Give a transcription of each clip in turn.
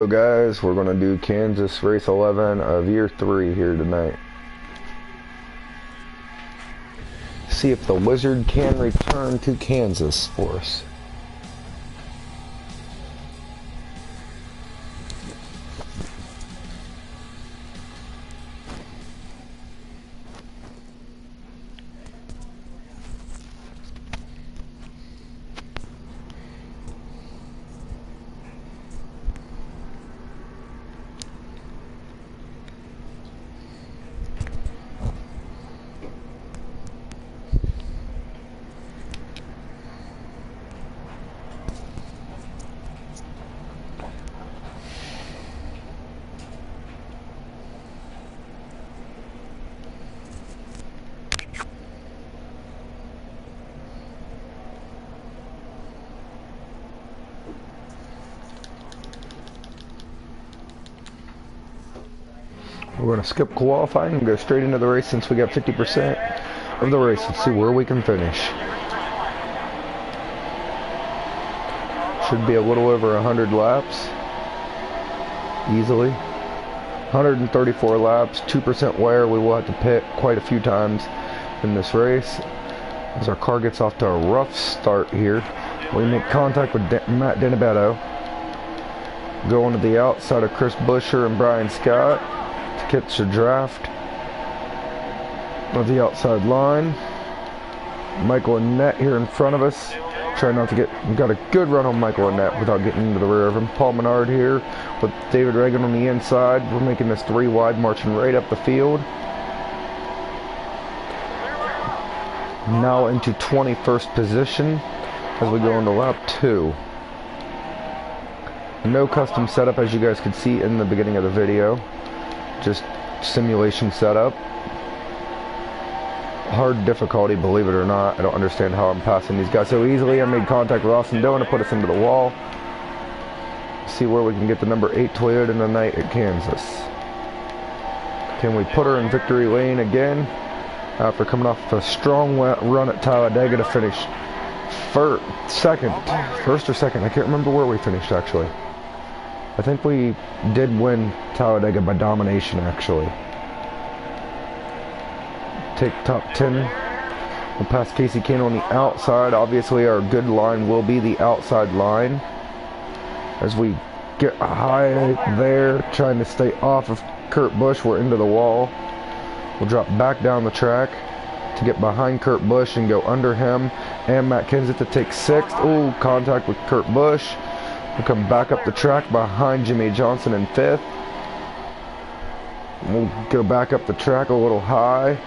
So guys, we're going to do Kansas race 11 of year 3 here tonight. See if the Wizard can return to Kansas for us. We're going to skip qualifying and go straight into the race since we got 50% of the race. Let's see where we can finish. Should be a little over 100 laps. Easily. 134 laps, 2% wear. We will have to pit quite a few times in this race as our car gets off to a rough start here. We make contact with Matt Denibetto. Going to the outside of Chris Buescher and Brian Scott. Catch the draft of the outside line. Michael Annette here in front of us. Try not to get, got a good run on Michael Annette without getting into the rear of him. Paul Menard here with David Reagan on the inside. We're making this 3 wide, marching right up the field. Now into 21st position as we go into lap 2. No custom setup, as you guys could see in the beginning of the video. Just simulation setup. Hard difficulty, believe it or not. I don't understand how I'm passing these guys so easily. I made contact with Austin Dillon to put us into the wall. See where we can get the number 8 Toyota tonight at Kansas. Can we put her in victory lane again after coming off a strong run at Talladega to finish first or second? I can't remember where we finished actually. I think we did win Talladega by domination, actually. Take top 10. We'll pass Casey Kane on the outside. Obviously, our good line will be the outside line. As we get high there, trying to stay off of Kurt Busch, we're into the wall. We'll drop back down the track to get behind Kurt Busch and go under him. And Matt Kenseth to take 6th. Ooh, contact with Kurt Busch. We'll come back up the track behind Jimmy Johnson in 5th. We'll go back up the track a little high.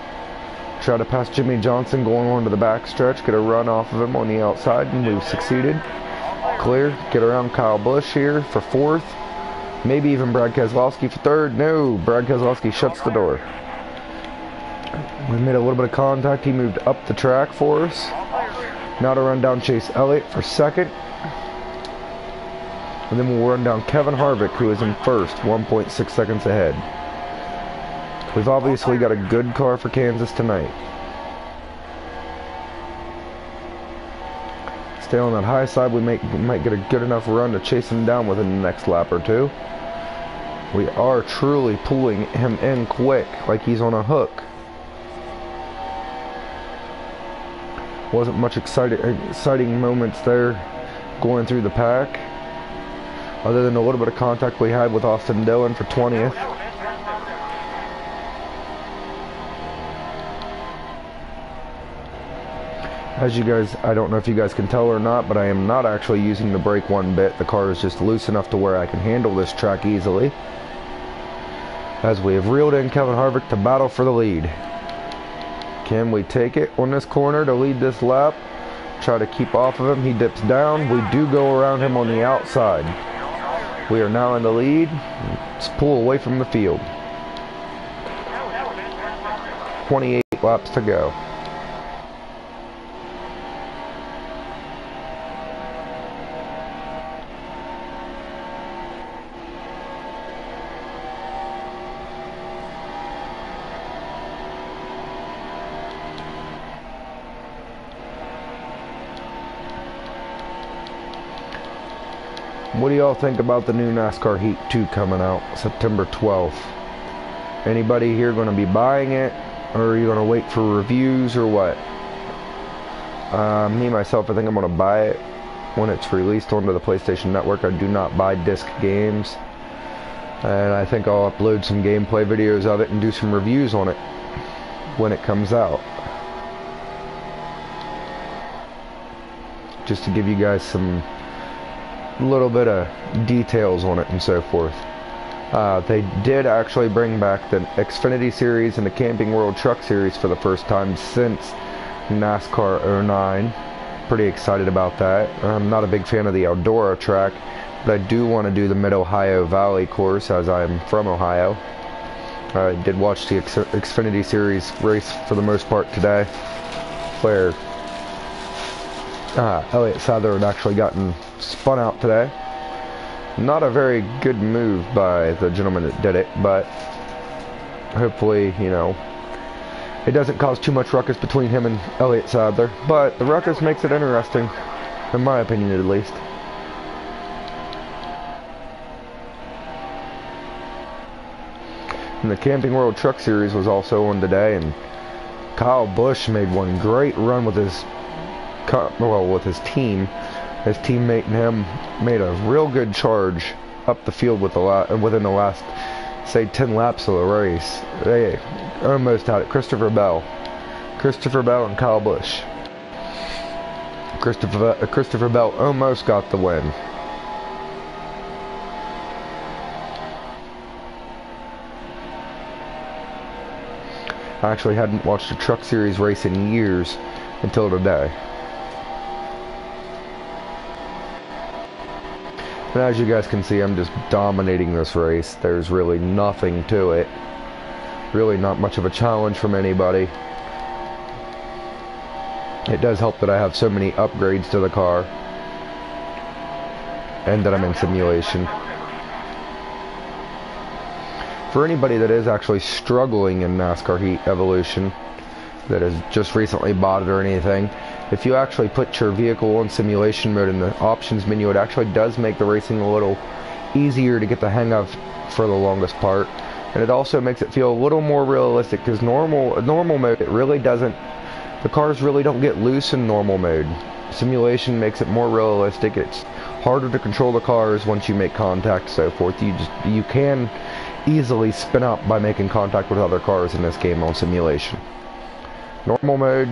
Try to pass Jimmy Johnson going on to the back stretch. Get a run off of him on the outside, and we've succeeded. Clear. Get around Kyle Busch here for 4th. Maybe even Brad Keselowski for 3rd. No, Brad Keselowski shuts the door. We made a little bit of contact. He moved up the track for us. Now to run down Chase Elliott for 2nd. And then we'll run down Kevin Harvick, who is in 1st, 1.6 seconds ahead. We've obviously got a good car for Kansas tonight. Stay on that high side. We might get a good enough run to chase him down within the next lap or 2. We are truly pulling him in quick, like he's on a hook. Wasn't much exciting moments there going through the pack, other than a little bit of contact we had with Austin Dillon for 20th. As you guys, I don't know if you guys can tell or not, but I am not actually using the brake one bit. The car is just loose enough to where I can handle this track easily. As we have reeled in Kevin Harvick to battle for the lead. Can we take it on this corner to lead this lap? Try to keep off of him. He dips down. We do go around him on the outside. We are now in the lead. Let's pull away from the field. 28 laps to go. What do y'all think about the new NASCAR Heat 2 coming out September 12th? Anybody here going to be buying it, or are you going to wait for reviews, or what? Me, myself, I think I'm going to buy it when it's released onto the PlayStation Network. I do not buy disc games. And I think I'll upload some gameplay videos of it and do some reviews on it when it comes out. Just to give you guys some little bit of details on it and so forth. They did actually bring back the Xfinity Series and the Camping World Truck Series for the first time since NASCAR 09. Pretty excited about that. I'm not a big fan of the Eldora track, but I do want to do the Mid-Ohio Valley course, as I'm from Ohio. I did watch the Xfinity Series race for the most part today, where Elliott Sadler had actually gotten spun out today. Not a very good move by the gentleman that did it, but hopefully, you know, it doesn't cause too much ruckus between him and Elliott Sadler. But the ruckus makes it interesting, in my opinion at least. And the Camping World Truck Series was also on today, and Kyle Busch made one great run with his team. His teammate and him made a real good charge up the field with within the last, say, 10 laps of the race. They almost had it. Christopher Bell and Kyle Busch. Christopher Bell almost got the win. I actually hadn't watched a Truck Series race in years until today. And as you guys can see, I'm just dominating this race. There's really nothing to it. Really not much of a challenge from anybody. It does help that I have so many upgrades to the car, and that I'm in simulation. For anybody that is actually struggling in NASCAR Heat Evolution, that has just recently bought it or anything, if you actually put your vehicle on simulation mode in the options menu, it actually does make the racing a little easier to get the hang of for the longest part. And it also makes it feel a little more realistic, because normal mode, it really doesn't, the cars really don't get loose in normal mode. Simulation makes it more realistic. It's harder to control the cars once you make contact, so forth. You can easily spin out by making contact with other cars in this game on simulation. Normal mode,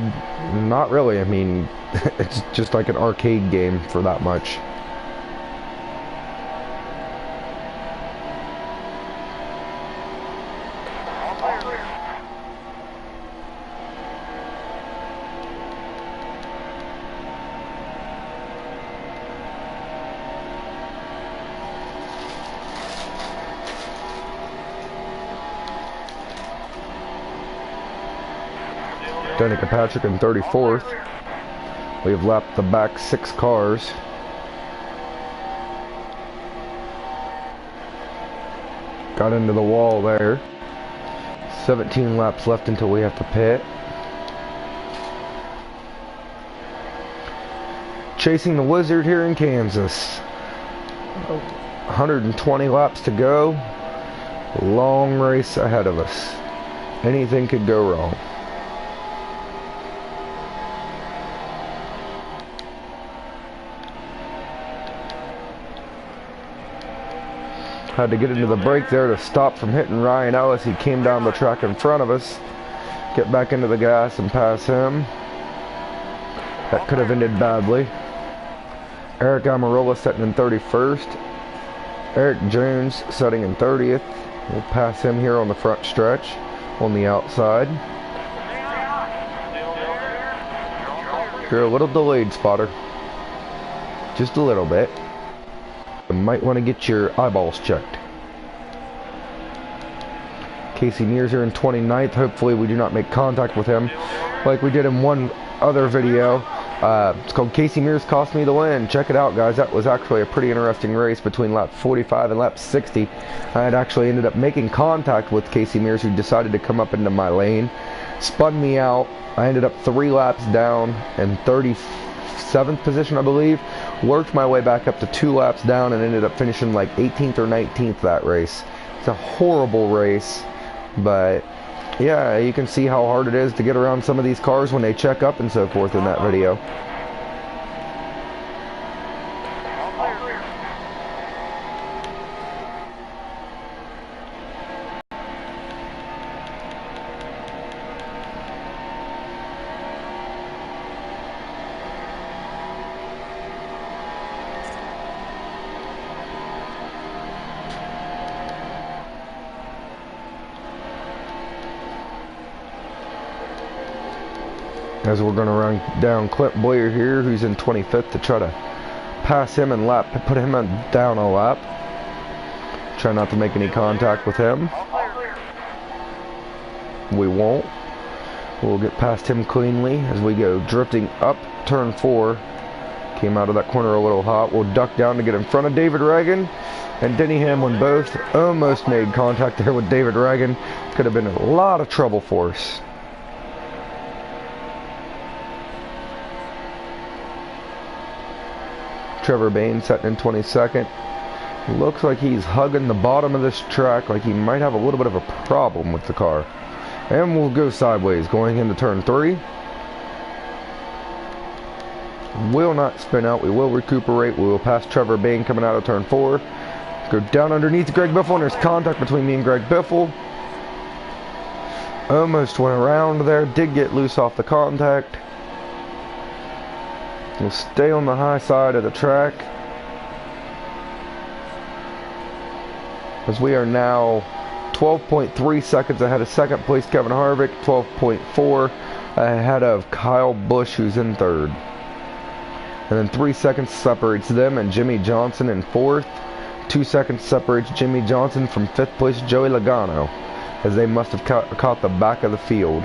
not really. I mean, it's just like an arcade game for that much. Danica Patrick in 34th. We have lapped the back 6 cars. Got into the wall there. 17 laps left until we have to pit. Chasing the Wizard here in Kansas. 120 laps to go. Long race ahead of us. Anything could go wrong. Had to get into the brake there to stop from hitting Ryan Ellis. He came down the track in front of us. Get back into the gas and pass him. That could have ended badly. Eric Amarola setting in 31st. Eric Jones setting in 30th. We'll pass him here on the front stretch on the outside. You're a little delayed, spotter. Just a little bit. You might want to get your eyeballs checked. Casey Mears here in 29th. Hopefully we do not make contact with him like we did in one other video. It's called Casey Mears Cost Me the Win. Check it out, guys. That was actually a pretty interesting race between lap 45 and lap 60. I had actually ended up making contact with Casey Mears, who decided to come up into my lane. Spun me out. I ended up 3 laps down in 37th position, I believe, Worked my way back up to 2 laps down and ended up finishing like 18th or 19th that race. It's a horrible race, but yeah, you can see how hard it is to get around some of these cars when they check up and so forth in that video. As we're going to run down Clint Boyer here, who's in 25th, to try to pass him and put him down a lap. Try not to make any contact with him. We won't. We'll get past him cleanly as we go drifting up turn 4. Came out of that corner a little hot. We'll duck down to get in front of David Reagan and Denny Hamlin. Both almost made contact there with David Reagan. Could have been a lot of trouble for us. Trevor Bain sitting in 22nd. Looks like he's hugging the bottom of this track, like he might have a little bit of a problem with the car. And we'll go sideways going into turn 3. Will not spin out. We will recuperate. We will pass Trevor Bain coming out of turn 4. Go down underneath Greg Biffle, and there's contact between me and Greg Biffle. Almost went around there. Did get loose off the contact. We'll stay on the high side of the track, as we are now 12.3 seconds ahead of second place Kevin Harvick, 12.4 ahead of Kyle Busch, who's in 3rd. And then 3 seconds separates them and Jimmy Johnson in 4th. 2 seconds separates Jimmy Johnson from 5th place Joey Logano, as they must have caught the back of the field.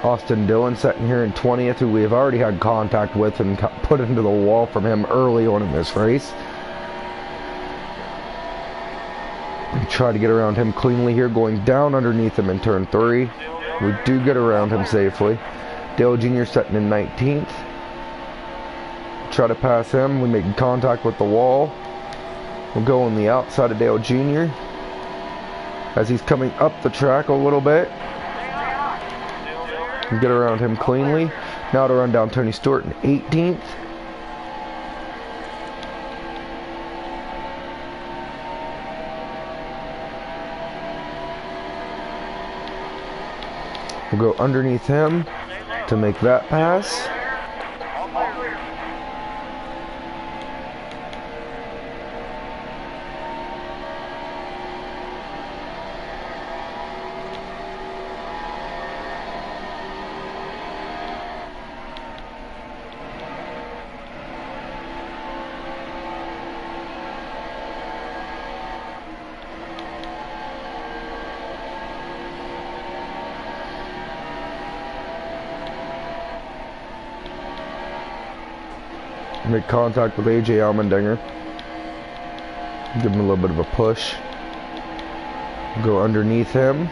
Austin Dillon sitting here in 20th, who we have already had contact with and put into the wall from him early on in this race. We try to get around him cleanly here, going down underneath him in turn 3. We do get around him safely. Dale Jr. sitting in 19th. Try to pass him. We make contact with the wall. We'll go on the outside of Dale Jr. as he's coming up the track a little bit. Get around him cleanly. Now to run down Tony Stewart in 18th. We'll go underneath him to make that pass. Make contact with AJ Allmendinger. Give him a little bit of a push. Go underneath him.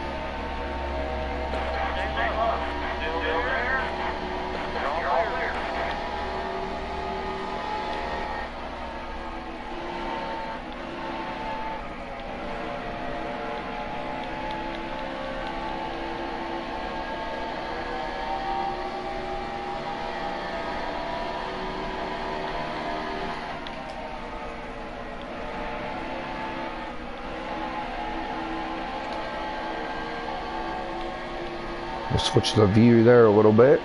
We'll switch the view there a little bit.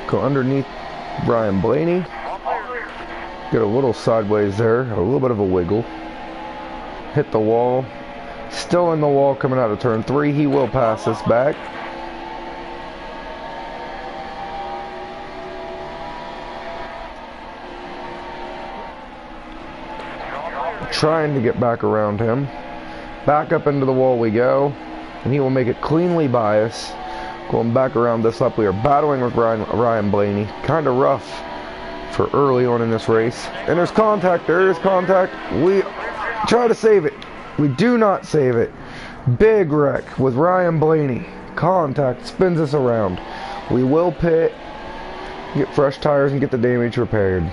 Go underneath Brian Blaney. Get a little sideways there, a little bit of a wiggle. Hit the wall. Still in the wall coming out of turn 3. He will pass us back. Trying to get back around him. Back up into the wall we go, and he will make it cleanly by us. Going back around this up, we are battling with Ryan Blaney. Kind of rough for early on in this race. And there's contact. There is contact. Try to save it. We do not save it. Big wreck with Ryan Blaney. Contact spins us around. We will pit, get fresh tires, and get the damage repaired.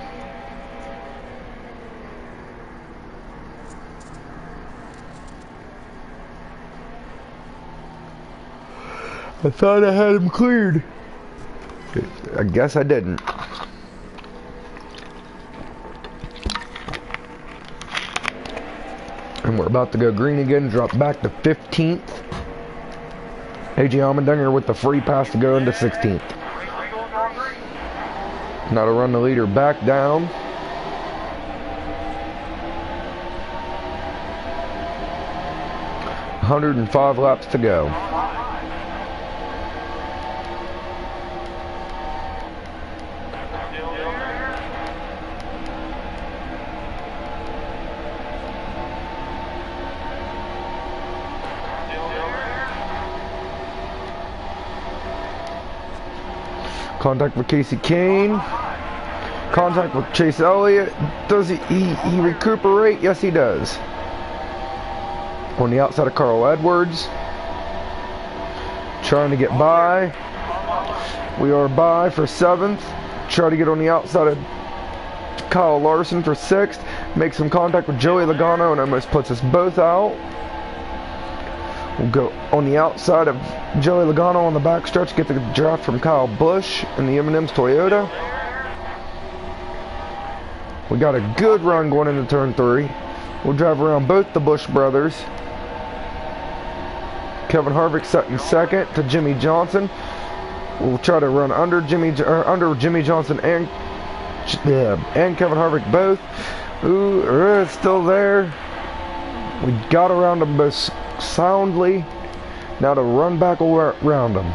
I thought I had him cleared. I guess I didn't. And we're about to go green again, drop back to 15th. AJ Allmendinger with the free pass to go into 16th. Now to run the leader back down. $105 laps to go. Contact with Casey Kane. Contact with Chase Elliott. Does he recuperate? Yes, he does. On the outside of Carl Edwards. Trying to get by. We are by for 7th. Try to get on the outside of Kyle Larson for 6th. Make some contact with Joey Logano and almost puts us both out. We'll go on the outside of Joey Logano on the backstretch, get the draft from Kyle Busch in the M&M's Toyota. We got a good run going into turn 3. We'll drive around both the Busch brothers. Kevin Harvick set in 2nd to Jimmy Johnson. We'll try to run under Jimmy Johnson and Kevin Harvick both. Ooh, still there. We got around them both soundly. Now to run back around them.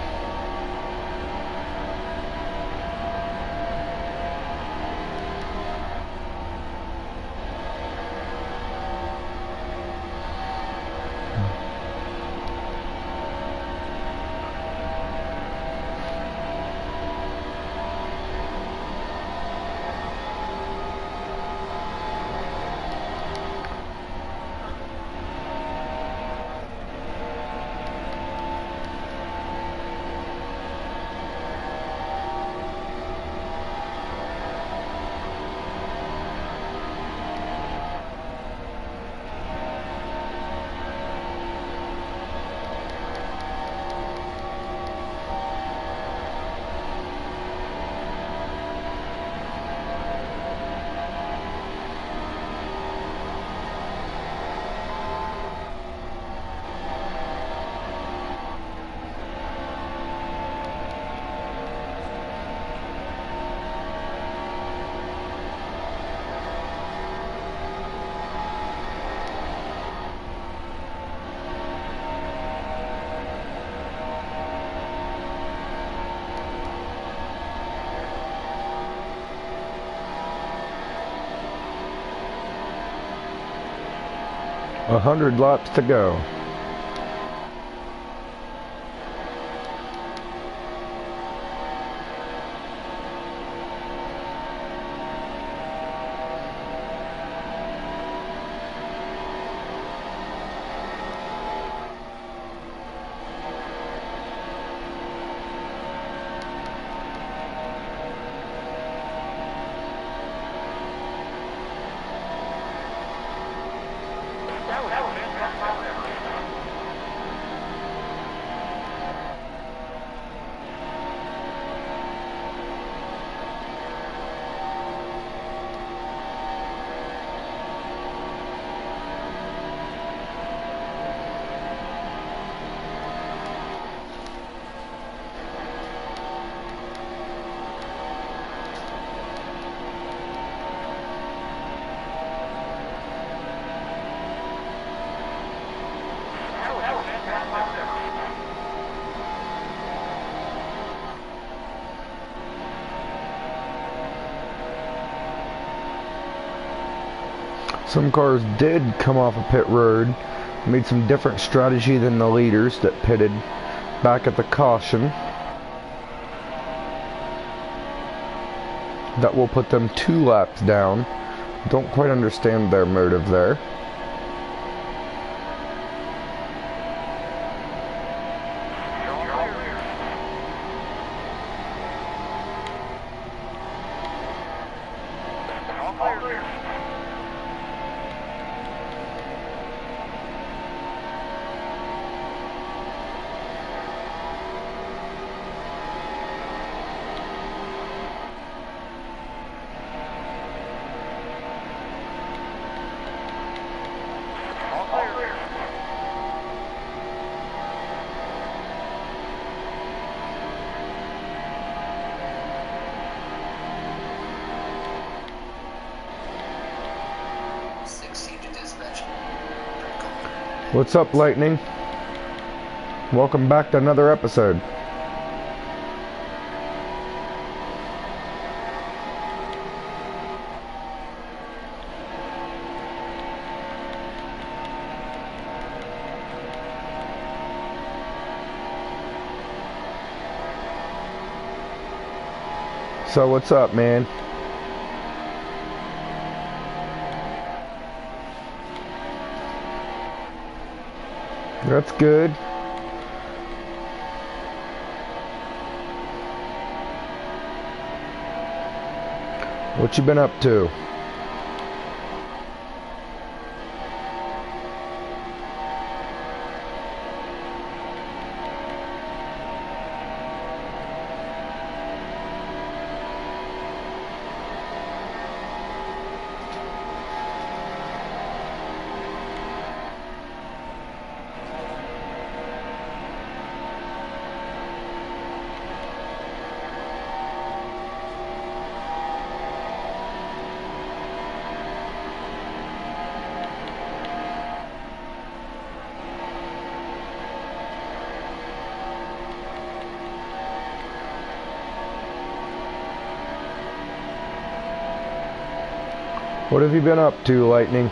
A 100 laps to go. Some cars did come off a pit road, made some different strategy than the leaders that pitted back at the caution. That will put them 2 laps down. Don't quite understand their motive there. What's up, Lightning? Welcome back to another episode. So what's up, man? That's good. What you been up to? What have you been up to, Lightning?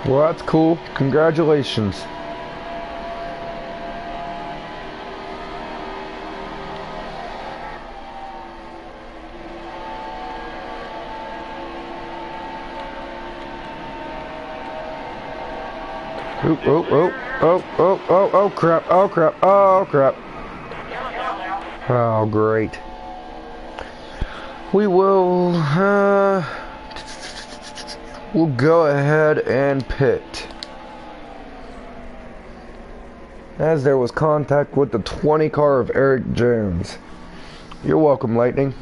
Well, that's cool. Congratulations. Oop, oh, oh, oh, oh, oh, oh, crap, oh, crap, oh, crap. Oh, great. We will, we'll go ahead and pit. As there was contact with the 20 car of Eric Jones. You're welcome, Lightning.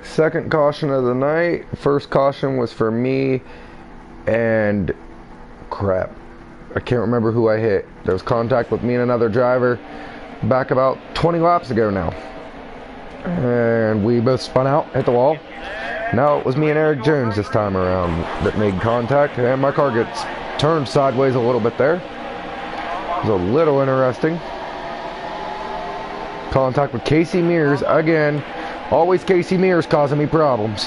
Second caution of the night. First caution was for me and crap. I can't remember who I hit. There was contact with me and another driver back about 20 laps ago now. And we both spun out, hit the wall. Now it was me and Eric Jones this time around that made contact, and my car gets turned sideways a little bit there. It was a little interesting. Contact with Casey Mears again. Always Casey Mears causing me problems.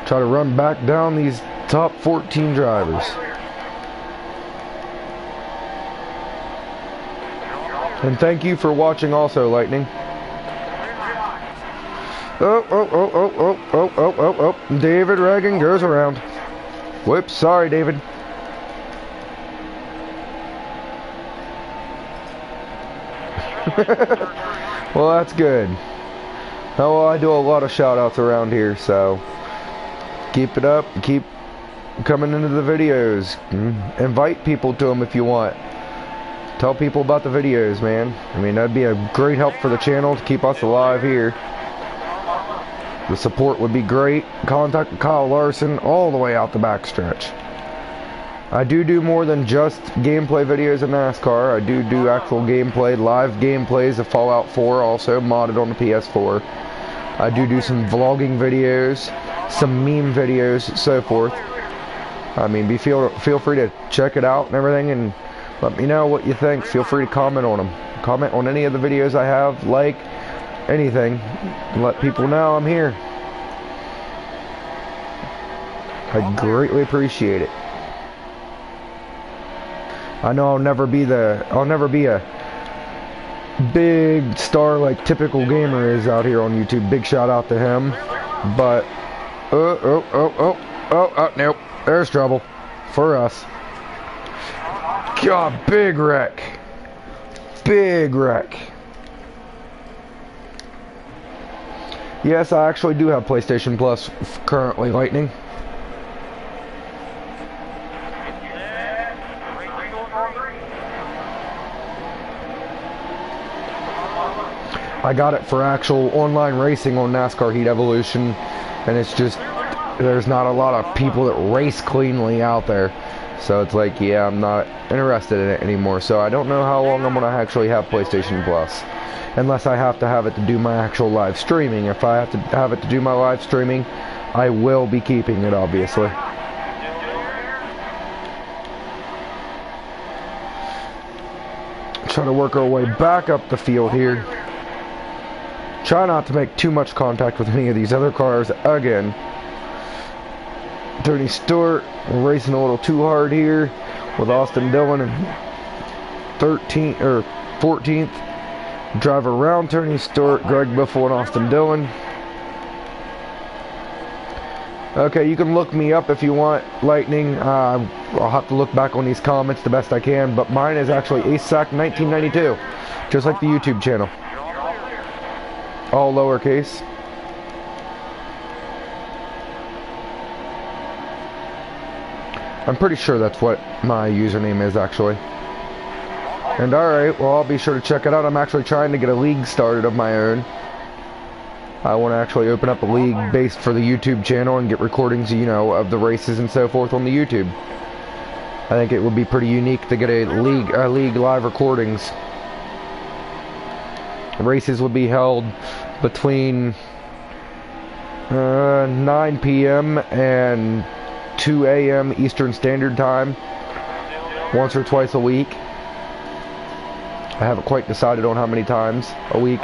Try to run back down these top 14 drivers. And thank you for watching also, Lightning. Oh, oh, oh, oh, oh, oh, oh, oh, oh. David Reagan goes around. Whoops, sorry, David. Well, that's good. Oh, well, I do a lot of shout outs around here, so keep it up. Keep coming into the videos. Invite people to them if you want. Tell people about the videos, man. I mean, that'd be a great help for the channel to keep us alive here. The support would be great. Contact Kyle Larson all the way out the backstretch. I do more than just gameplay videos of NASCAR. I do actual gameplay, live gameplays of Fallout 4 also, modded on the PS4. I do some vlogging videos, some meme videos, so forth. I mean, feel free to check it out and everything, and let me know what you think. Feel free to comment on them. Comment on any of the videos I have, like anything, and let people know I'm here. I greatly appreciate it. I know I'll never be a big star like typical gamer is out here on YouTube. Big shout out to him. But nope. There's trouble for us. God, big wreck. Big wreck. Yes, I actually do have PlayStation Plus currently, Lightning. I got it for actual online racing on NASCAR Heat Evolution, and it's just, there's not a lot of people that race cleanly out there. So it's like, yeah, I'm not interested in it anymore. So I don't know how long I'm going to actually have PlayStation Plus. Unless I have to have it to do my actual live streaming. If I have to have it to do my live streaming, I will be keeping it, obviously. Try to work our way back up the field here. Try not to make too much contact with any of these other cars again. Tony Stewart racing a little too hard here with Austin Dillon in 13th or 14th. Drive around Tony Stewart, Greg Biffle, and Austin Dillon. Okay, you can look me up if you want, Lightning. I'll have to look back on these comments the best I can, but mine is actually ASAC 1992, just like the YouTube channel. All lowercase. I'm pretty sure that's what my username is, actually. And alright, well, I'll be sure to check it out. I'm actually trying to get a league started of my own. I want to actually open up a league based for the YouTube channel and get recordings, you know, of the races and so forth on the YouTube. I think it would be pretty unique to get a league live recordings. Races would be held between 9 p.m. and 2 a.m. Eastern Standard Time, once or twice a week. I haven't quite decided on how many times a week.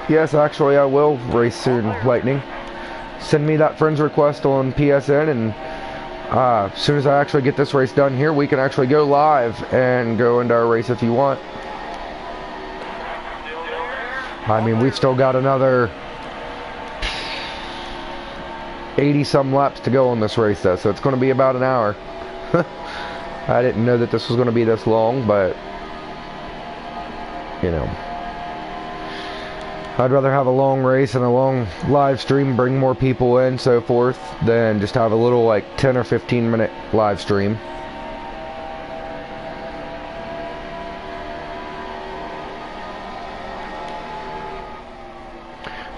Yes, actually I will race soon, Lightning. Send me that friend's request on PSN, and as soon as I actually get this race done here, we can actually go live and go into our race if you want. I mean, we've still got another 80 some laps to go on this race though, so it's going to be about an hour. I didn't know that this was going to be this long, but you know, I'd rather have a long race and a long live stream, bring more people in, so forth, than just have a little like 10 or 15 minute live stream.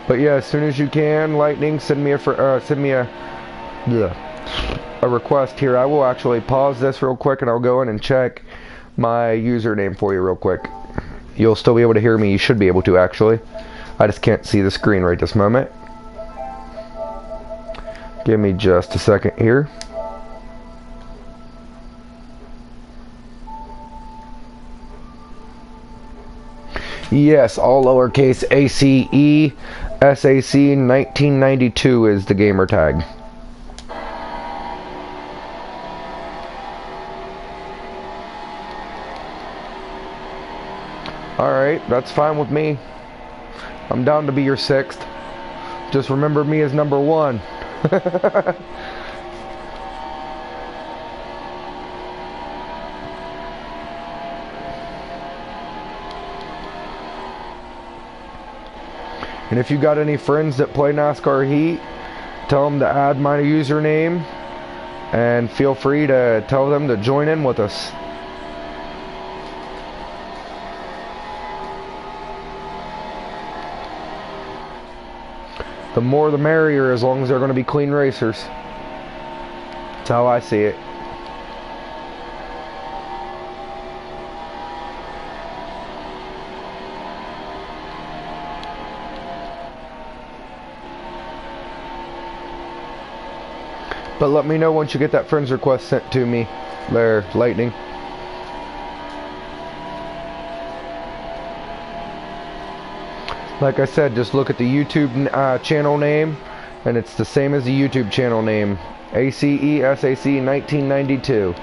But yeah, as soon as you can, Lightning, send me a request here. I will actually pause this real quick, and I'll go in and check my username for you real quick. You'll still be able to hear me. You should be able to, actually. I just can't see the screen right this moment. Give me just a second here. Yes, all lowercase ACE SAC 1992 is the gamer tag. Alright, that's fine with me. I'm down to be your 6th. Just remember me as number 1. And if you got any friends that play NASCAR Heat, tell them to add my username, and feel free to tell them to join in with us. The more the merrier, as long as they're going to be clean racers. That's how I see it. But let me know once you get that friend's request sent to me there, Lightning. Like I said, just look at the YouTube channel name, and it's the same as the YouTube channel name, ACESAC 1992.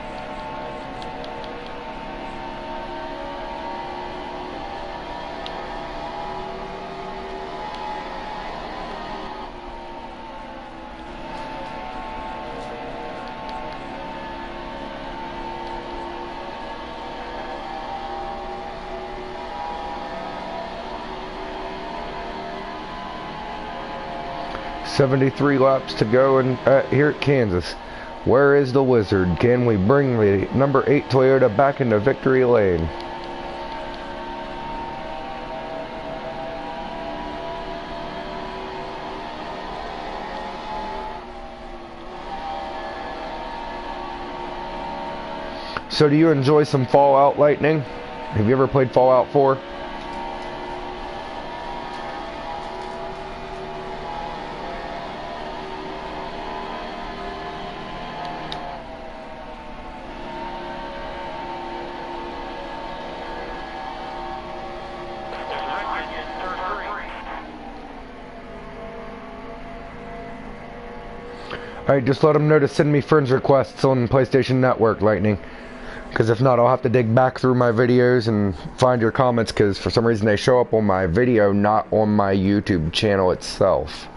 .73 laps to go, and here at Kansas. Where is the wizard? Can we bring the number 8 Toyota back into victory lane? So do you enjoy some Fallout, Lightning? Have you ever played Fallout 4? Alright, just let them know to send me friends requests on PlayStation Network, Lightning. Because if not, I'll have to dig back through my videos and find your comments, because for some reason they show up on my video, not on my YouTube channel itself.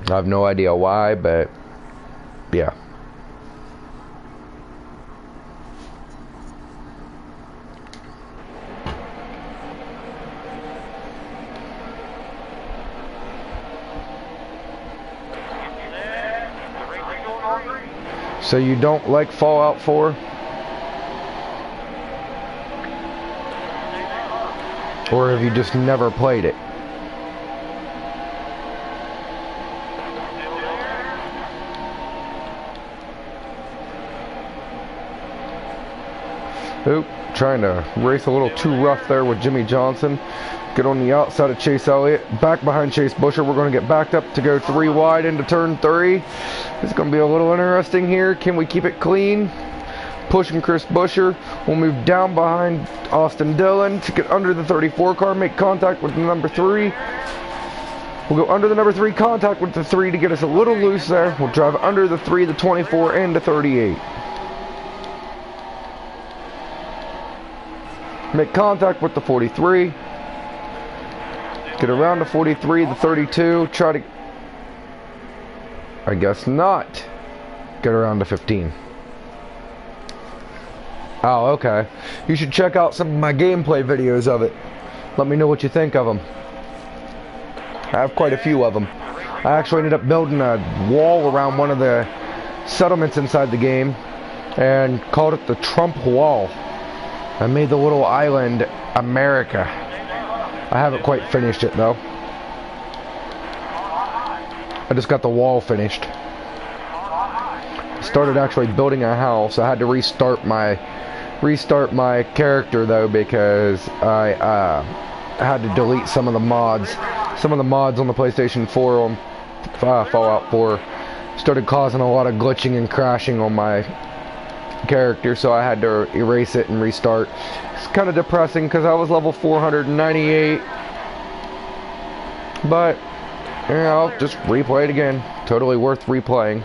I have no idea why, but yeah. So you don't like Fallout 4? Or have you just never played it? Oop, trying to race a little too rough there with Jimmy Johnson. Get on the outside of Chase Elliott. Back behind Chase Busher. We're going to get backed up to go 3 wide into turn 3. It's going to be a little interesting here. Can we keep it clean? Pushing Chris Busher. We'll move down behind Austin Dillon to get under the 34 car. Make contact with the number 3. We'll go under the number 3. Contact with the 3 to get us a little loose there. We'll drive under the 3, the 24, and the 38. Make contact with the 43. Get around the 43, the 32. Try to... I guess not. Get around to 15. Oh, okay. You should check out some of my gameplay videos of it. Let me know what you think of them. I have quite a few of them. I actually ended up building a wall around one of the settlements inside the game and called it the Trump Wall. I made the little island America. I haven't quite finished it though. I just got the wall finished. Started actually building a house. I had to restart my character though, because I had to delete some of the mods. Some of the mods on the PlayStation 4 on Fallout 4 started causing a lot of glitching and crashing on my character, so I had to erase it and restart. It's kind of depressing because I was level 498, but you know, I'll just replay it again. Totally worth replaying.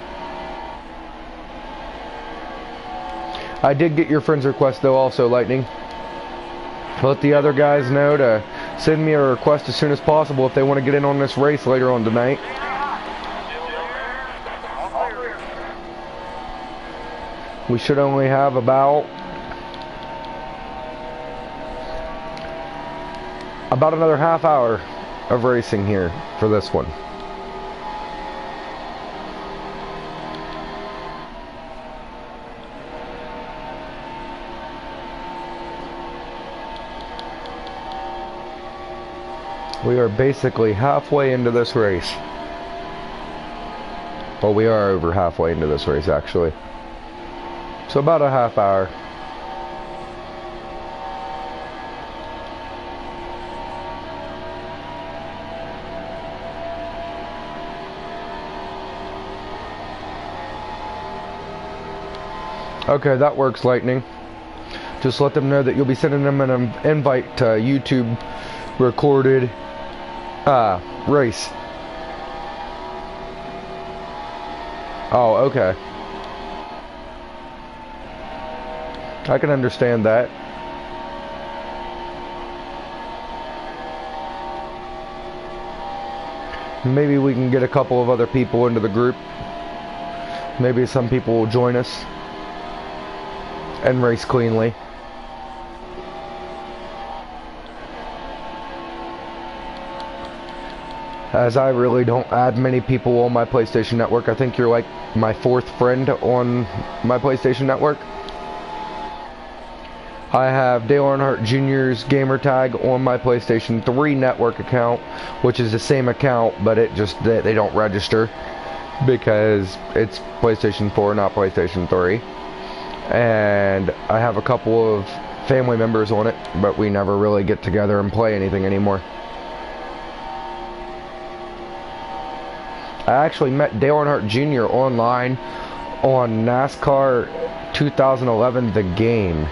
I did get your friend's request though also, Lightning. Let the other guys know to send me a request as soon as possible if they want to get in on this race later on tonight. We should only have about another half hour of racing here for this one. We are basically halfway into this race. Well, we are over halfway into this race actually. So about a half hour. Okay, that works, Lightning. Just let them know that you'll be sending them an invite to YouTube recorded race. Oh, okay. I can understand that. Maybe we can get a couple of other people into the group. Maybe some people will join us and race cleanly. as I really don't add many people on my PlayStation Network. I think you're like my 4th friend on my PlayStation Network. I have Dale Earnhardt Jr.'s gamer tag on my PlayStation 3 network account, which is the same account, but it just they don't register because it's PlayStation 4, not PlayStation 3. And I have a couple of family members on it, but we never really get together and play anything anymore. I actually met Dale Earnhardt Jr. online on NASCAR 2011 The Game.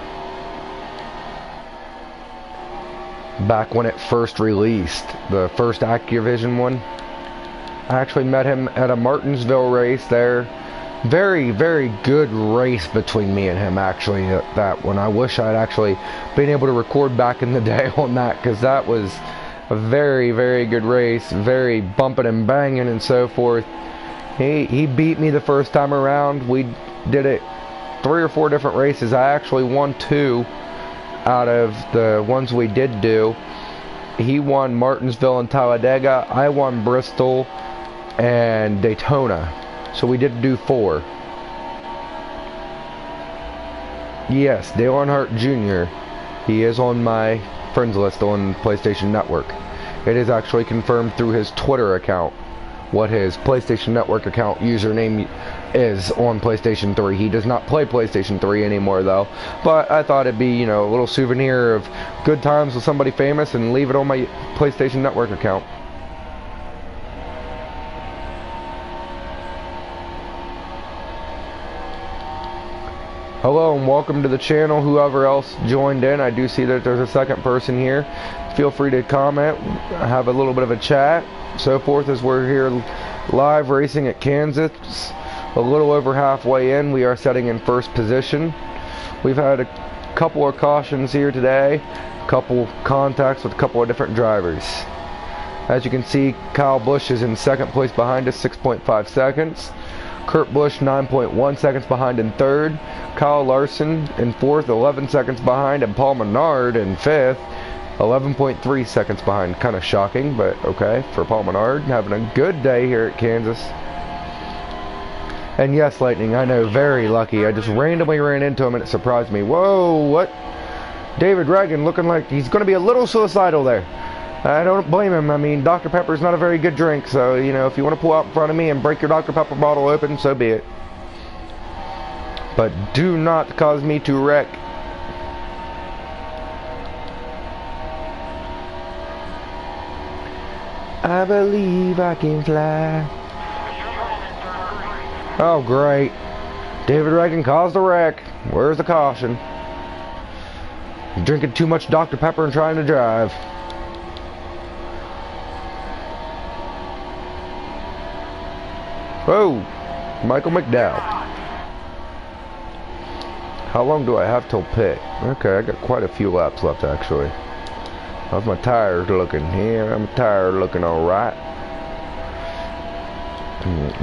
Back when it first released, the first Activision one. I actually met him at a Martinsville race there. Very, very good race between me and him, actually, that one. I wish I'd actually been able to record back in the day on that, because that was a very, very good race. Very bumping and banging and so forth. He beat me the first time around. We did it 3 or 4 different races. I actually won 2 out of the ones we did do. He won Martinsville and Talladega. I won Bristol and Daytona. So we did do 4. Yes, Dale Earnhardt Jr. He is on my friends list on PlayStation Network. It is actually confirmed through his Twitter account what his PlayStation Network account username is on PlayStation 3. He does not play PlayStation 3 anymore though, but I thought it'd be, you know, a little souvenir of good times with somebody famous and leave it on my PlayStation Network account. Hello and welcome to the channel, whoever else joined in. I do see that there's a second person here. Feel free to comment, have a little bit of a chat, so forth, as we're here live racing at Kansas. A little over halfway in, we are setting in first position. We've had a couple of cautions here today, a couple contacts with a couple of different drivers. As you can see, Kyle Busch is in second place behind us, 6.5 seconds. Kurt Busch 9.1 seconds behind in third. Kyle Larson in fourth, 11 seconds behind, and Paul Menard in fifth, 11.3 seconds behind. Kind of shocking, but okay for Paul Menard, having a good day here at Kansas. And yes, Lightning, I know, very lucky. I just randomly ran into him and it surprised me. Whoa, what? David Reagan looking like he's going to be a little suicidal there. I don't blame him. I mean, Dr. Pepper's not a very good drink, so, you know, if you want to pull out in front of me and break your Dr. Pepper bottle open, so be it. But do not cause me to wreck. I believe I can fly. Oh, great. David Reagan caused a wreck. Where's the caution? You're drinking too much Dr. Pepper and trying to drive. Whoa, Michael McDowell. How long do I have till pit? Okay, I got quite a few laps left actually. How's my tires looking? Yeah, my tires looking alright.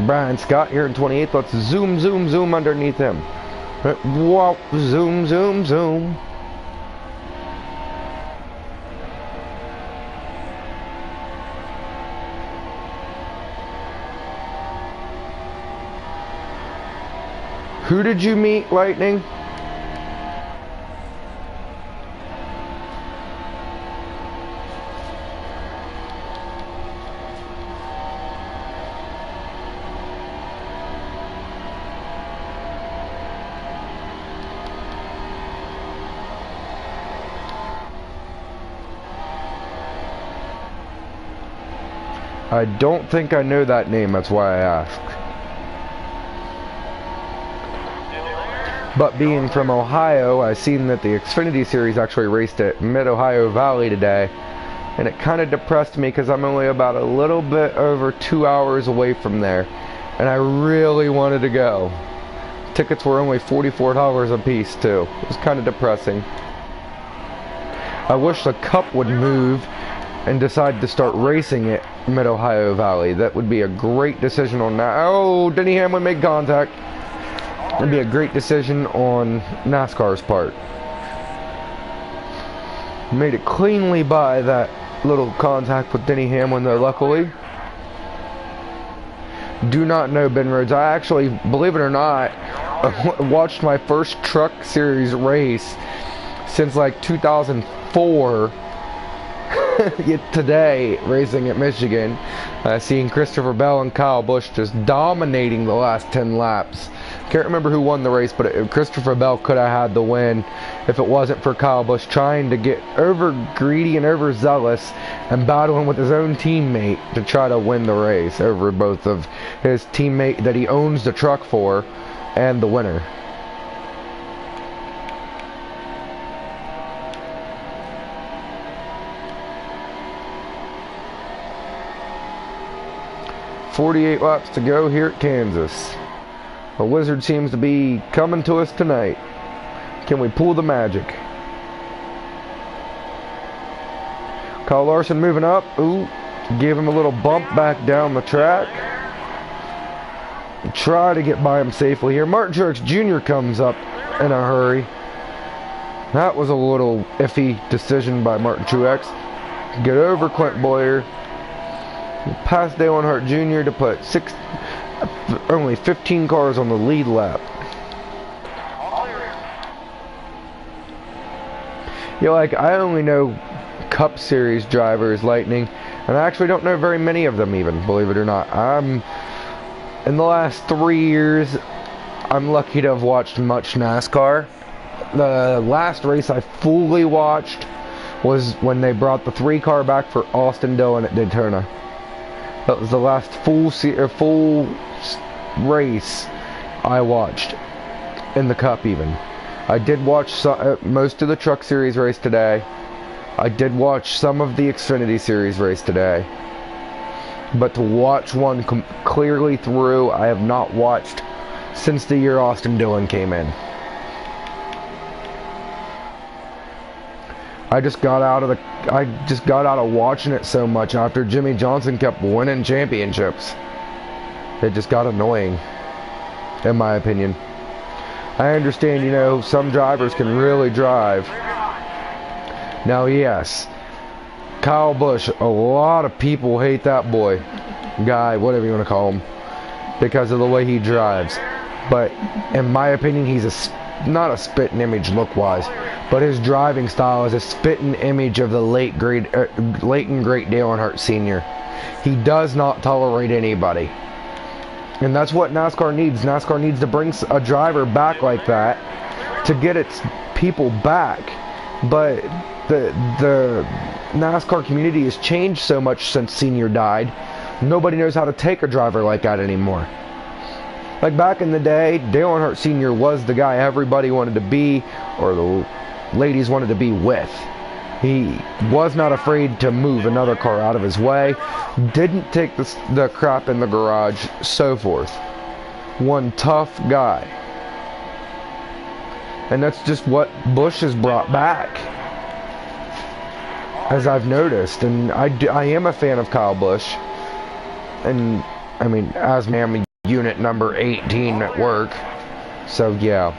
Brian Scott here in 28th. Let's zoom, zoom, zoom underneath him. Whoa, zoom, zoom, zoom. Who did you meet, Lightning? I don't think I know that name, that's why I asked. But being from Ohio, I seen that the Xfinity Series actually raced at Mid-Ohio Valley today, and it kind of depressed me because I'm only about a little bit over 2 hours away from there, and I really wanted to go. Tickets were only $44 a piece too. It was kind of depressing. I wish the Cup would move and decide to start racing at Mid-Ohio Valley. That would be a great decision on that. Oh, Denny Hamlin made contact. That'd be a great decision on NASCAR's part. Made it cleanly by that little contact with Denny Hamlin though, luckily. do not know Ben Rhodes. I actually, believe it or not, watched my first truck series race since like 2004 today, racing at Michigan, seeing Christopher Bell and Kyle Busch just dominating the last 10 laps. Can't remember who won the race, but Christopher Bell could have had the win if it wasn't for Kyle Busch trying to get over greedy and overzealous and battling with his own teammate to try to win the race over both of his teammate that he owns the truck for and the winner. .48 laps to go here at Kansas. The Wizard seems to be coming to us tonight. Can we pull the magic? Kyle Larson moving up. Ooh, gave him a little bump back down the track. Try to get by him safely here. Martin Truex Jr. comes up in a hurry. That was a little iffy decision by Martin Truex. Get over Clint Boyer. Past Dale Earnhardt Jr. to put only 15 cars on the lead lap. Yeah, like, I only know Cup Series drivers, Lightning, and I actually don't know very many of them even, believe it or not. In the last 3 years, I'm lucky to have watched much NASCAR. The last race I fully watched was when they brought the 3-car back for Austin Dillon at Daytona. That was the last full race I watched in the Cup even. I did watch most of the Truck Series race today. I did watch some of the Xfinity Series race today. But to watch one clearly through, I have not watched since the year Austin Dillon came in. I just got out of watching it so much after Jimmy Johnson kept winning championships. It just got annoying, in my opinion. I understand, you know, some drivers can really drive. Now, yes, Kyle Busch, a lot of people hate that boy, guy, whatever you want to call him, because of the way he drives. But in my opinion, he's not a spitting image look-wise, but his driving style is a spitting image of the late and great Dale Earnhardt Sr. He does not tolerate anybody. And that's what NASCAR needs. NASCAR needs to bring a driver back like that to get its people back. But the NASCAR community has changed so much since Senior died. Nobody knows how to take a driver like that anymore. Like back in the day, Dale Earnhardt Sr. was the guy everybody wanted to be, or the ladies wanted to be with. He was not afraid to move another car out of his way, didn't take the crap in the garage, so forth. One tough guy. And that's just what Busch has brought back, as I've noticed. And I am a fan of Kyle Busch. And, I mean, as I'm a unit number 18 at work. So, yeah.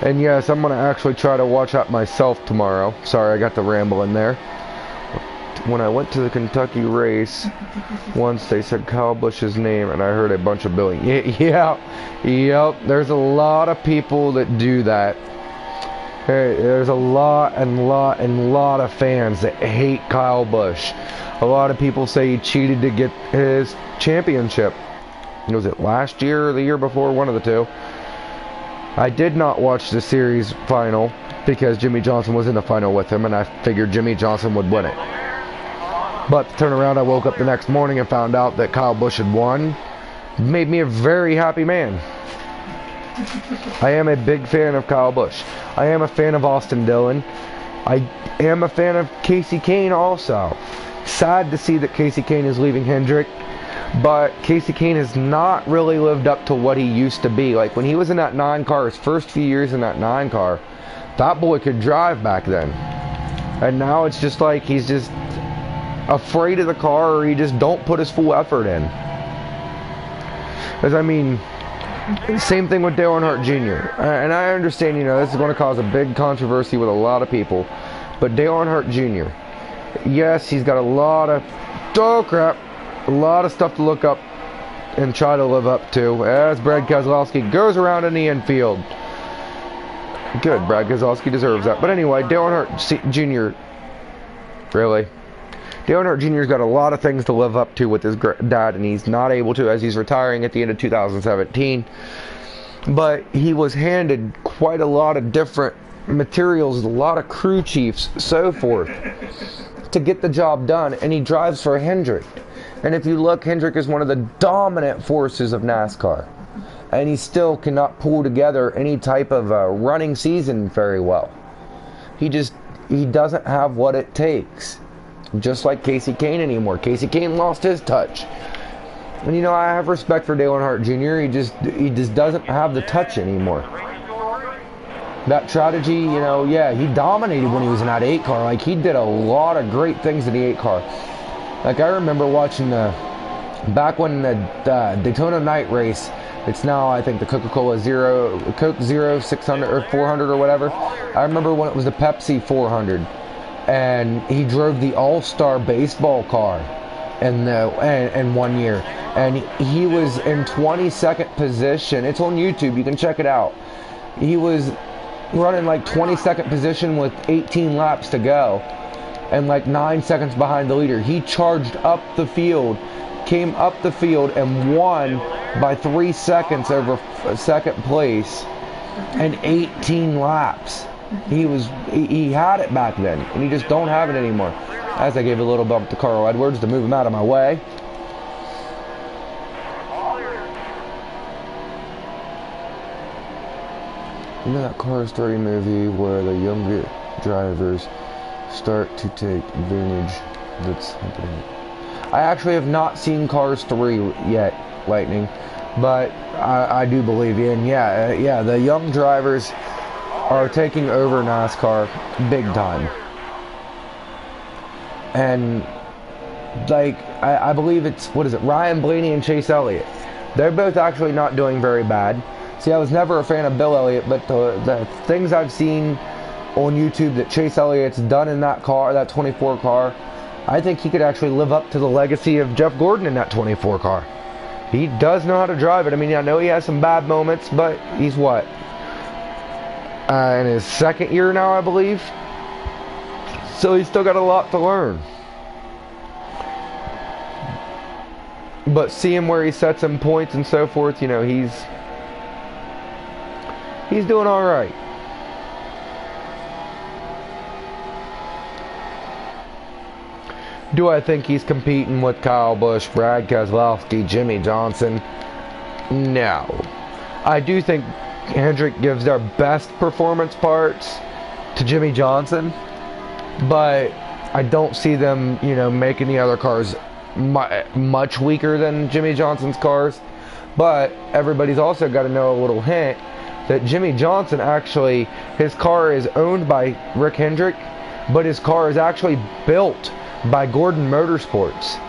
And yes, I'm going to actually try to watch out myself tomorrow. Sorry, I got the ramble in there. When I went to the Kentucky race, once they said Kyle Busch's name, and I heard a bunch of billing. Yep, there's a lot of people that do that. There's a lot of fans that hate Kyle Busch. A lot of people say he cheated to get his championship. Was it last year or the year before? One of the two. I did not watch the series final because Jimmy Johnson was in the final with him, and I figured Jimmy Johnson would win it. But to turn around, I woke up the next morning and found out that Kyle Busch had won. It made me a very happy man. I am a big fan of Kyle Busch. I am a fan of Austin Dillon. I am a fan of Casey Kane also. Sad to see that Casey Kane is leaving Hendrick. But Casey Kane has not really lived up to what he used to be. Like when he was in that 9 car, his first few years in that 9 car, that boy could drive back then. And now it's just like he's just afraid of the car, or he just don't put his full effort in. Because I mean, same thing with Dale Earnhardt Jr. And I understand, you know, this is going to cause a big controversy with a lot of people. But Dale Earnhardt Jr., yes, he's got a lot of... Oh, crap. A lot of stuff to look up and try to live up to as Brad Keselowski goes around in the infield. Good, Brad Keselowski deserves that. But anyway, Dale Earnhardt Jr. Really? Dale Earnhardt Jr.'s got a lot of things to live up to with his dad, and he's not able to as he's retiring at the end of 2017. But he was handed quite a lot of different materials, a lot of crew chiefs, so forth, to get the job done, and he drives for Hendrick. And if you look, Hendrick is one of the dominant forces of NASCAR. And he still cannot pull together any type of running season very well. He doesn't have what it takes. Just like Casey Kane anymore. Casey Kane lost his touch. And you know, I have respect for Dale Earnhardt Jr. He just doesn't have the touch anymore. That strategy, you know, yeah, he dominated when he was in that 8 car. Like, he did a lot of great things in the 8 car. Like, I remember watching back when the Daytona night race, it's now, I think, the Coke Zero 600 or 400 or whatever. I remember when it was the Pepsi 400, and he drove the All-Star baseball car in 1 year, and he was in 22nd position. It's on YouTube, you can check it out. He was running like 22nd position with 18 laps to go, and like 9 seconds behind the leader. He charged up the field, came up the field, and won by 3 seconds over second place and 18 laps. He had it back then, and he just don't have it anymore. As I gave a little bump to Carl Edwards to move him out of my way. You know that Cars 3 movie where the younger drivers start to take advantage that's happening? I actually have not seen Cars 3 yet, Lightning, but I do believe you. And yeah, the young drivers are taking over NASCAR big time. And like, I believe it's, Ryan Blaney and Chase Elliott. They're both actually not doing very bad. See, I was never a fan of Bill Elliott, but the things I've seen on YouTube that Chase Elliott's done in that car, that 24 car, I think he could actually live up to the legacy of Jeff Gordon in that 24 car. He does know how to drive it. I mean, I know he has some bad moments, but he's what? In his second year now, I believe. So he's still got a lot to learn. But seeing where he sets in points and so forth, you know, he's doing all right. Do I think he's competing with Kyle Busch, Brad Keselowski, Jimmy Johnson? No. I do think Hendrick gives their best performance parts to Jimmy Johnson, but I don't see them, you know, making the other cars much weaker than Jimmy Johnson's cars. But everybody's also got to know a little hint that Jimmy Johnson actually, his car is owned by Rick Hendrick, but his car is actually built by Gordon Motorsports.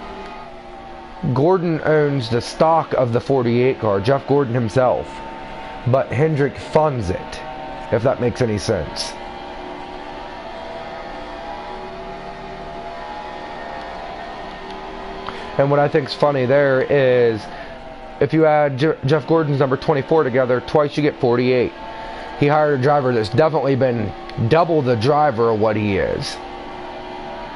Gordon owns the stock of the 48 car, Jeff Gordon himself, but Hendrick funds it, if that makes any sense. And what I think's funny there is, if you add Jeff Gordon's number 24 together, twice you get 48. He hired a driver that's definitely been double the driver of what he is.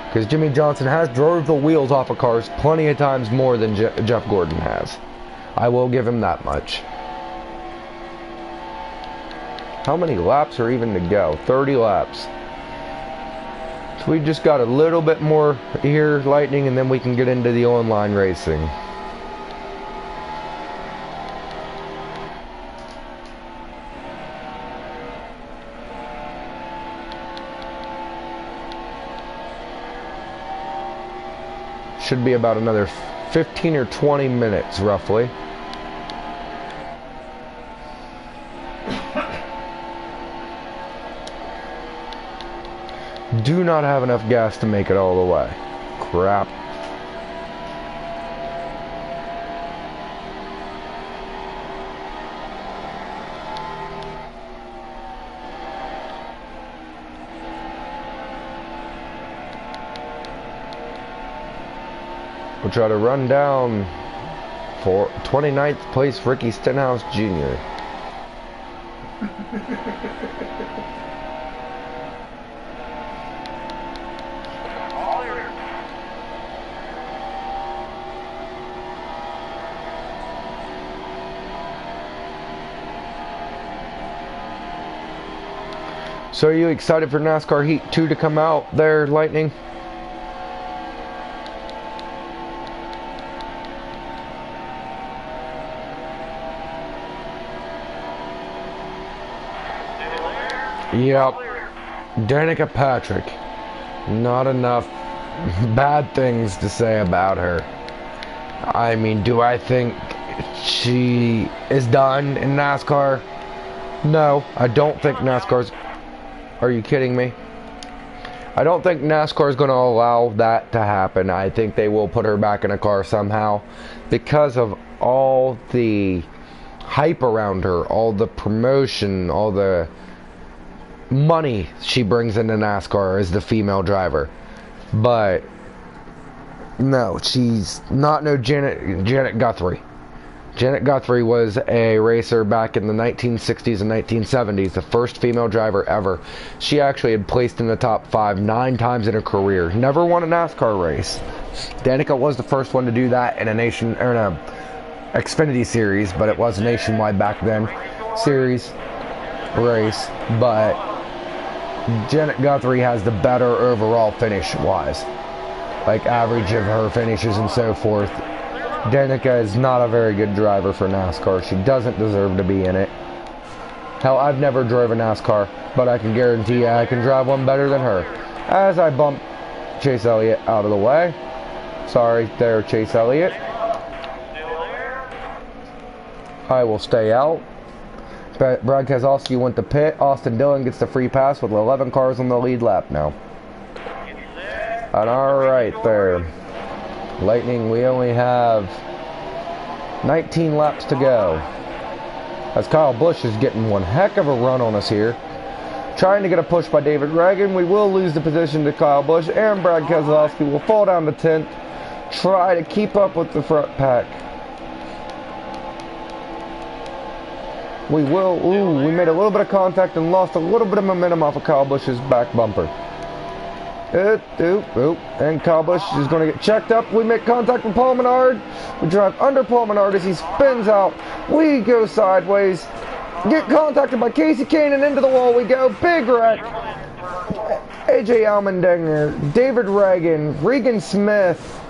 Because Jimmy Johnson has drove the wheels off of cars plenty of times more than Jeff Gordon has. I will give him that much. How many laps are even to go? 30 laps. So we just got a little bit more here, Lightning, and then we can get into the online racing. Should be about another 15 or 20 minutes, roughly. Do not have enough gas to make it all the way. Crap. We'll try to run down for 29th place Ricky Stenhouse Jr. So are you excited for NASCAR Heat 2 to come out there, Lightning? Yep. Danica Patrick. Not enough bad things to say about her. I mean, do I think she is done in NASCAR? No, I don't think NASCAR's... Are you kidding me? I don't think NASCAR is going to allow that to happen. I think they will put her back in a car somehow because of all the hype around her, all the promotion, all the money she brings into NASCAR as the female driver. But no, she's not no Janet Guthrie. Janet Guthrie was a racer back in the 1960s and 1970s, the first female driver ever. She actually had placed in the top 5 9 times in her career. Never won a NASCAR race. Danica was the first one to do that in a Xfinity series, but it was nationwide back then. Series race, but Janet Guthrie has the better overall finish-wise, like average of her finishes and so forth. Danica is not a very good driver for NASCAR. She doesn't deserve to be in it. Hell, I've never drove a NASCAR, but I can guarantee you I can drive one better than her. As I bump Chase Elliott out of the way. Sorry there, Chase Elliott. I will stay out. Brad Keselowski went to pit. Austin Dillon gets the free pass with 11 cars on the lead lap now. And alright there. Lightning, we only have 19 laps to go. As Kyle Busch is getting one heck of a run on us here. Trying to get a push by David Reagan. We will lose the position to Kyle Busch, and Brad Keselowski will fall down to 10th. Try to keep up with the front pack. We will, we made a little bit of contact and lost a little bit of momentum off of Kyle Busch's back bumper. And Kyle Busch is going to get checked up. We make contact with Paul Menard. We drive under Paul Menard as he spins out. We go sideways. Get contacted by Casey Kane, and into the wall we go. Big wreck. AJ Allmendinger, David Reagan, Regan Smith,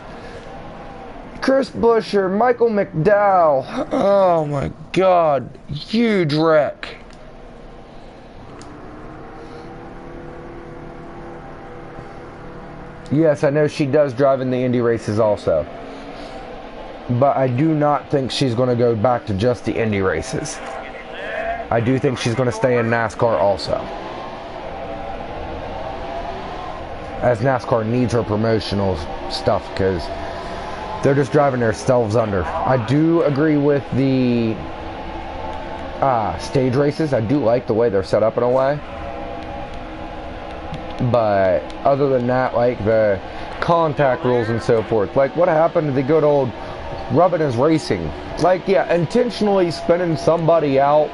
Chris Buescher, Michael McDowell. Oh my God. Huge wreck. Yes, I know she does drive in the Indy races also. But I do not think she's going to go back to just the Indy races. I do think she's going to stay in NASCAR also. As NASCAR needs her promotional stuff because they're just driving themselves under. I do agree with the stage races. I do like the way they're set up in a way. But other than that, like the contact rules and so forth, like what happened to the good old rubbing is racing? Like, yeah, intentionally spinning somebody out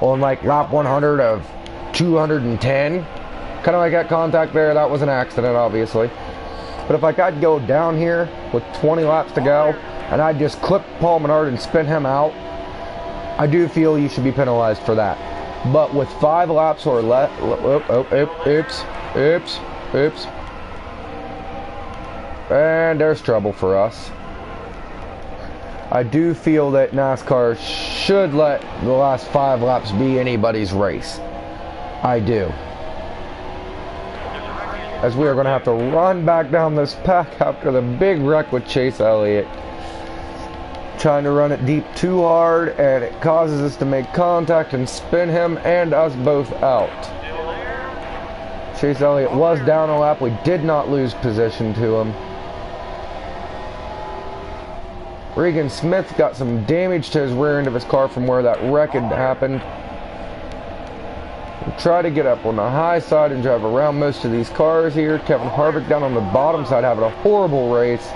on like lap 100 of 210, kind of like that contact there, that was an accident obviously. But if like I'd go down here with 20 laps to go and I'd just clip Paul Menard and spin him out, I do feel you should be penalized for that. But with 5 laps or less, oops. And there's trouble for us. I do feel that NASCAR should let the last 5 laps be anybody's race. I do. As we are going to have to run back down this pack after the big wreck with Chase Elliott. Trying to run it deep too hard, and it causes us to make contact and spin him and us both out. Chase Elliott was down a lap. We did not lose position to him. Regan Smith got some damage to his rear end of his car from where that wreck had happened. We'll try to get up on the high side and drive around most of these cars here. Kevin Harvick down on the bottom side having a horrible race.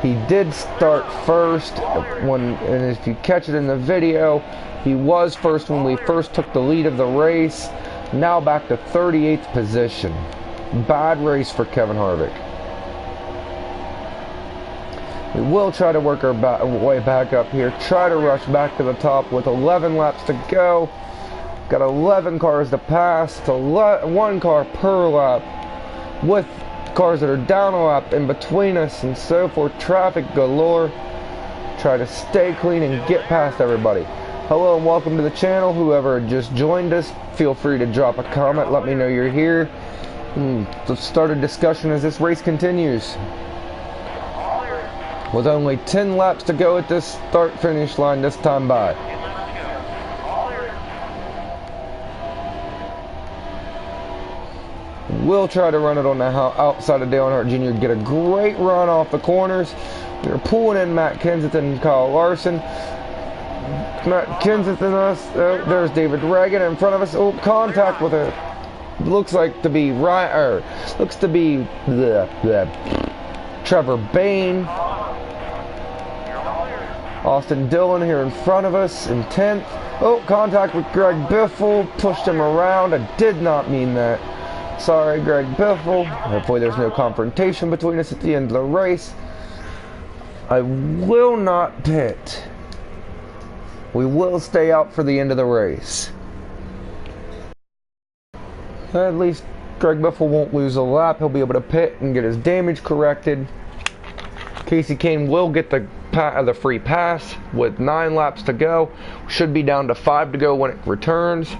He did start first and if you catch it in the video, he was first when we first took the lead of the race. Now back to 38th position. Bad race for Kevin Harvick. We will try to work our way back up here. Try to rush back to the top with 11 laps to go. Got 11 cars to pass. It's one car per lap, with cars that are down a lap in between us and so forth. Traffic galore. Try to stay clean and get past everybody. Hello and welcome to the channel. Whoever just joined us, feel free to drop a comment. Let me know you're here. Let's start a discussion as this race continues. With only 10 laps to go at this start-finish line this time by. We'll try to run it on the outside of Dale Earnhardt Jr. Get a great run off the corners. We're pulling in Matt Kenseth and Kyle Larson. Matt Kenseth and us. Oh, there's David Reagan in front of us. Oh, contact with a. Looks like to be looks to be Trevor Bayne. Austin Dillon here in front of us in 10th. Oh, contact with Greg Biffle. Pushed him around. I did not mean that. Sorry, Greg Biffle. Hopefully there's no confrontation between us at the end of the race. I will not pit. We will stay out for the end of the race. At least Greg Biffle won't lose a lap. He'll be able to pit and get his damage corrected. Casey Kane will get the free pass with 9 laps to go. Should be down to 5 to go when it returns.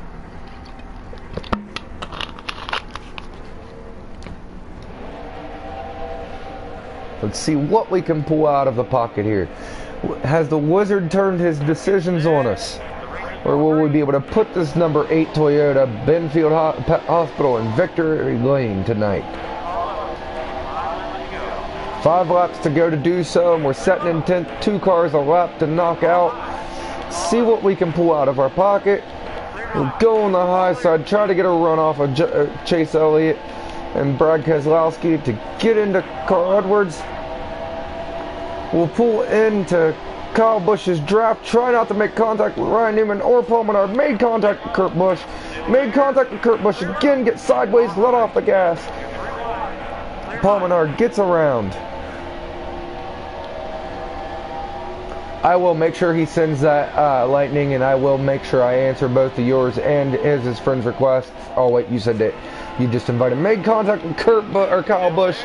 Let's see what we can pull out of the pocket here. Has the wizard turned his decisions on us? Or will we be able to put this number 8 Toyota Benfield Hospital in victory lane tonight? 5 laps to go to do so, and we're setting in 10th. 2 cars a lap to knock out. See what we can pull out of our pocket. We'll go on the high side, try to get a run off of Chase Elliott and Brad Keselowski to get into Carl Edwards. We'll pull into Kyle Busch's draft. Try not to make contact with Ryan Newman or Paul Menard. Made contact with Kurt Busch. Made contact with Kurt Busch again. Get sideways, let off the gas. Paul Menard gets around. I will make sure he sends that lightning, and I will make sure I answer both of yours and his friend's requests. Oh wait, you said that you just invited. Made contact with Kyle Busch.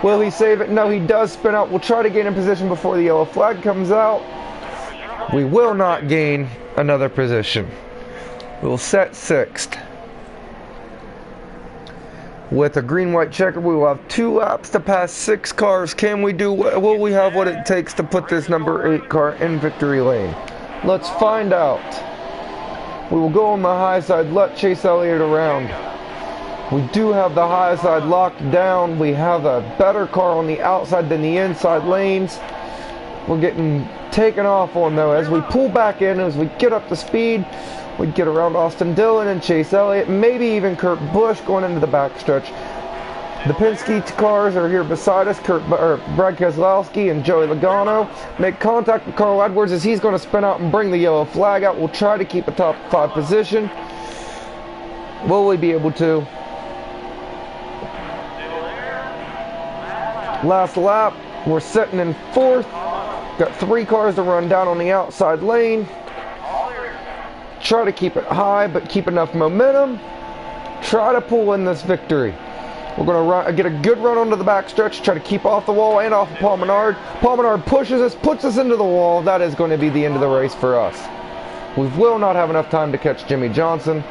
Will he save it? No, he does spin out. We'll try to gain a position before the yellow flag comes out. We will not gain another position. We'll set 6th. With a green-white checker, we will have 2 laps to pass 6 cars. Will we have what it takes to put this number 8 car in victory lane? Let's find out. We will go on the high side, let Chase Elliott around. We do have the high side locked down. We have a better car on the outside than the inside lanes. We're getting taken off on though. As we pull back in, as we get up to speed, we get around Austin Dillon and Chase Elliott, maybe even Kurt Busch going into the backstretch. The Penske cars are here beside us. Brad Keselowski and Joey Logano make contact with Carl Edwards as he's going to spin out and bring the yellow flag out. We'll try to keep a top 5 position. Will we be able to? Last lap, we're sitting in 4th. Got 3 cars to run down on the outside lane. Try to keep it high, but keep enough momentum. Try to pull in this victory. We're going to get a good run onto the backstretch. Try to keep off the wall and off of Paul Menard. Paul Menard pushes us, puts us into the wall. That is going to be the end of the race for us. We will not have enough time to catch Jimmy Johnson.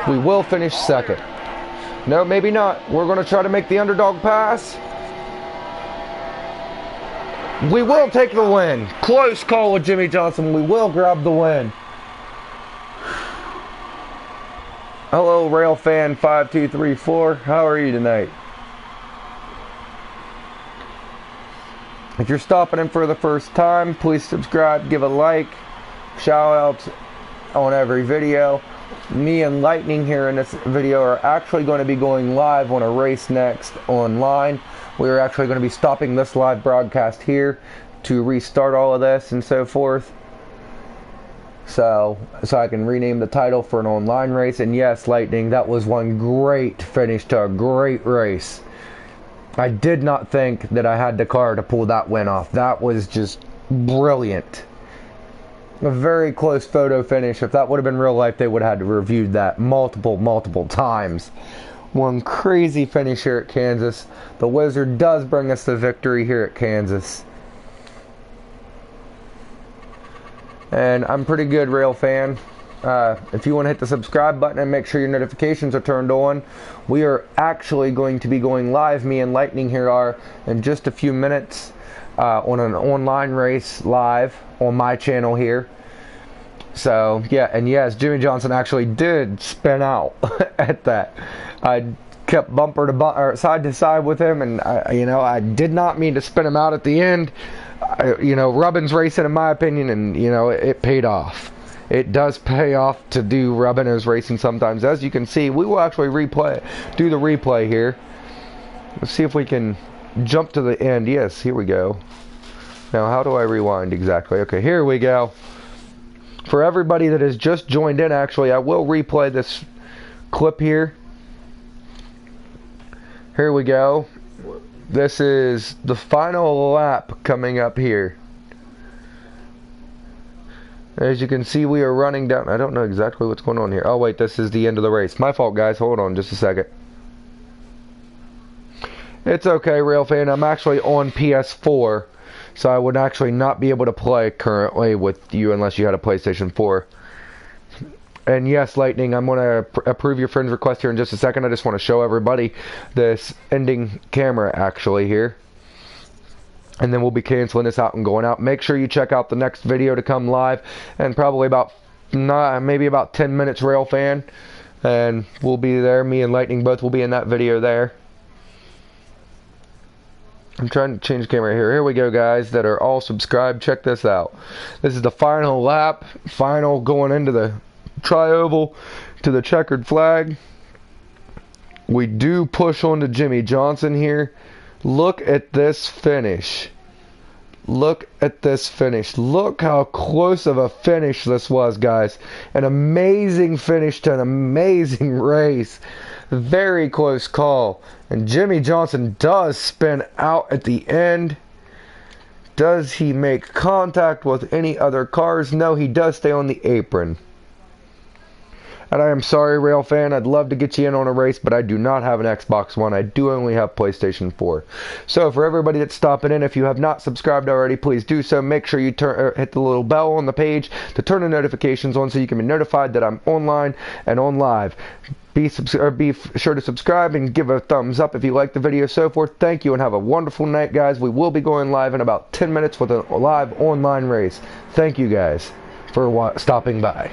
We will finish 2nd. No, maybe not. We're going to try to make the underdog pass. We will take the win. Close call with Jimmy Johnson. We will grab the win. Hello, Railfan 5234. How are you tonight? If you're stopping in for the first time, please subscribe, give a like. Shout outs on every video. Me and Lightning here in this video are actually going to be going live on a race next online. We are actually going to be stopping this live broadcast here to restart all of this and so forth. So I can rename the title for an online race. And yes, Lightning, that was one great finish to a great race. I did not think that I had the car to pull that win off. That was just brilliant. A very close photo finish. If that would have been real life, they would have had to reviewed that multiple times. One crazy finish here at Kansas. The Wizard does bring us the victory here at Kansas. And I'm pretty good, Rail fan. If you want to hit the subscribe button and make sure your notifications are turned on, we are actually going to be going live, me and Lightning here are, in just a few minutes on an online race live on my channel here. So, yeah, and yes, Jimmy Johnson actually did spin out at that. I kept bumper to bumper, side to side with him, and I did not mean to spin him out at the end. Rubbin's racing in my opinion, and it paid off. It does pay off to do Rubbin as racing sometimes. As you can see, we will actually do the replay here. Let's see if we can jump to the end. Yes, here we go. Now, how do I rewind exactly? Okay, here we go. For everybody that has just joined in, actually, I will replay this clip here. Here we go. This is the final lap coming up here. As you can see, we are running down. I don't know exactly what's going on here. Oh, wait, this is the end of the race. My fault, guys. Hold on just a second. It's okay, Rail fan. I'm actually on PS4, so I would actually not be able to play currently with you unless you had a PlayStation 4. And yes, Lightning, I'm going to approve your friend's request here in just a second. I just want to show everybody this ending camera actually here. And then we'll be canceling this out and going out. Make sure you check out the next video to come live. And probably maybe about 10 minutes, Rail fan. And we'll be there. Me and Lightning both will be in that video there. I'm trying to change the camera here. Here we go, guys that are all subscribed. Check this out. This is the final lap. Final going into the tri-oval to the checkered flag. We do push on to Jimmy Johnson here. Look at this finish. Look at this finish. Look how close of a finish this was, guys. An amazing finish to an amazing race. Very close call. And Jimmy Johnson does spin out at the end. Does he make contact with any other cars? No, he does stay on the apron. And I am sorry, Rail fan, I'd love to get you in on a race, but I do not have an Xbox One. I do only have PlayStation 4. So for everybody that's stopping in, if you have not subscribed already, please do so. Make sure you hit the little bell on the page to turn the notifications on so you can be notified that I'm online and on live. Be sure to subscribe and give a thumbs up if you like the video, so forth. Thank you and have a wonderful night, guys. We will be going live in about 10 minutes with a live online race. Thank you, guys, for stopping by.